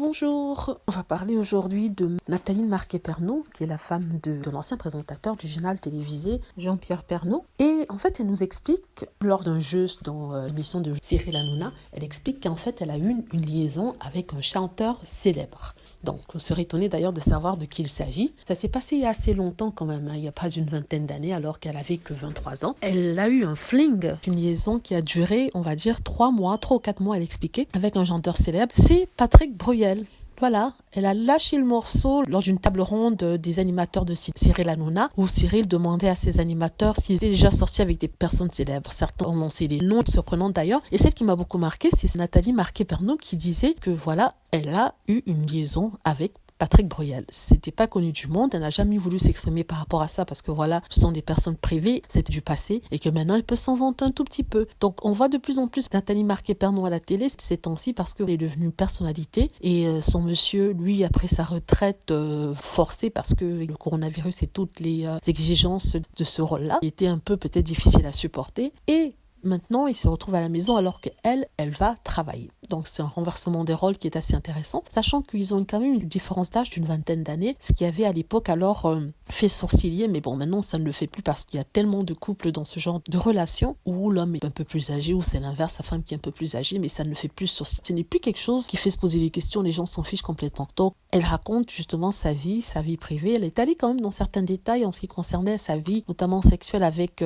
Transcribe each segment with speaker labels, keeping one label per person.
Speaker 1: Bonjour, on va parler aujourd'hui de Nathalie Marquet-Pernot, qui est la femme de l'ancien présentateur du journal télévisé Jean-Pierre Pernaut. Et en fait, elle nous explique, lors d'un jeu dans l'émission de Cyril Hanouna, elle explique qu'en fait, elle a eu une liaison avec un chanteur célèbre. Donc, on serait étonné d'ailleurs de savoir de qui il s'agit. Ça s'est passé il y a assez longtemps quand même, il y a pas d'une vingtaine d'années, alors qu'elle avait que 23 ans. Elle a eu un fling, une liaison qui a duré, on va dire, 3 ou 4 mois, elle expliquait, avec un chanteur célèbre. C'est Patrick Bruel. Voilà, elle a lâché le morceau lors d'une table ronde des animateurs de Cyril Hanouna, où Cyril demandait à ses animateurs s'ils étaient déjà sortis avec des personnes célèbres. Certains ont lancé des noms surprenants d'ailleurs. Et celle qui m'a beaucoup marqué, c'est Nathalie Marquet-Pernot qui disait que voilà, elle a eu une liaison avec Patrick Bruel. C'était pas connu du monde, elle n'a jamais voulu s'exprimer par rapport à ça parce que voilà, ce sont des personnes privées, c'était du passé et que maintenant elle peut s'en vanter un tout petit peu. Donc on voit de plus en plus Nathalie Marquet-Pernot à la télé ces temps-ci parce qu'elle est devenue une personnalité et son monsieur, lui, après sa retraite forcée parce que le coronavirus et toutes les exigences de ce rôle-là, il était un peu peut-être difficile à supporter et maintenant, il se retrouve à la maison alors qu'elle, elle va travailler. Donc, c'est un renversement des rôles qui est assez intéressant, sachant qu'ils ont quand même une différence d'âge d'une vingtaine d'années, ce qui avait à l'époque alors fait sourciller, mais bon, maintenant, ça ne le fait plus parce qu'il y a tellement de couples dans ce genre de relation où l'homme est un peu plus âgé, ou c'est l'inverse, sa femme qui est un peu plus âgée, mais ça ne le fait plus sourciller. Ce n'est plus quelque chose qui fait se poser des questions, les gens s'en fichent complètement. Donc, elle raconte justement sa vie privée. Elle est allée quand même dans certains détails en ce qui concernait sa vie, notamment sexuelle avec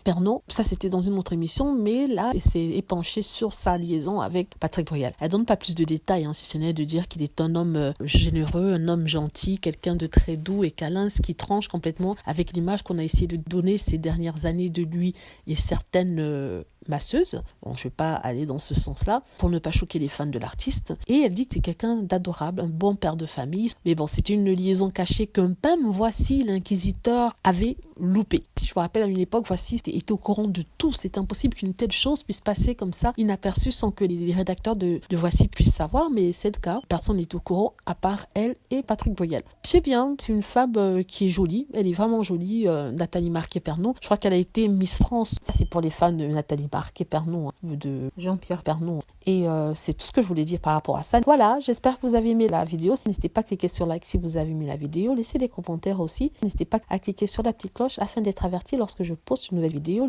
Speaker 1: Pernot. Ça, c'était dans une autre émission, mais là, elle s'est épanchée sur sa liaison avec Patrick Bruel. Elle donne pas plus de détails, si ce n'est de dire qu'il est un homme généreux, un homme gentil, quelqu'un de très doux et câlin, ce qui tranche complètement avec l'image qu'on a essayé de donner ces dernières années de lui et certaines masseuse. Bon, je vais pas aller dans ce sens-là pour ne pas choquer les fans de l'artiste. Et elle dit que c'est quelqu'un d'adorable, un bon père de famille. Mais bon, c'était une liaison cachée que même Voici, l'inquisiteur, avait loupé. Si je me rappelle, à une époque, Voici était au courant de tout. C'est impossible qu'une telle chose puisse passer comme ça, inaperçue, sans que les rédacteurs de Voici puissent savoir. Mais c'est le cas. Personne n'est au courant, à part elle et Patrick Bruel. C'est bien, c'est une femme qui est jolie. Elle est vraiment jolie, Nathalie Marquet-Pernot. Je crois qu'elle a été Miss France. Ça, c'est pour les fans de Nathalie Marquet-Pernot, de Jean-Pierre Pernaut. Et c'est tout ce que je voulais dire par rapport à ça. Voilà, j'espère que vous avez aimé la vidéo. N'hésitez pas à cliquer sur like si vous avez aimé la vidéo. Laissez des commentaires aussi. N'hésitez pas à cliquer sur la petite cloche afin d'être averti lorsque je poste une nouvelle vidéo.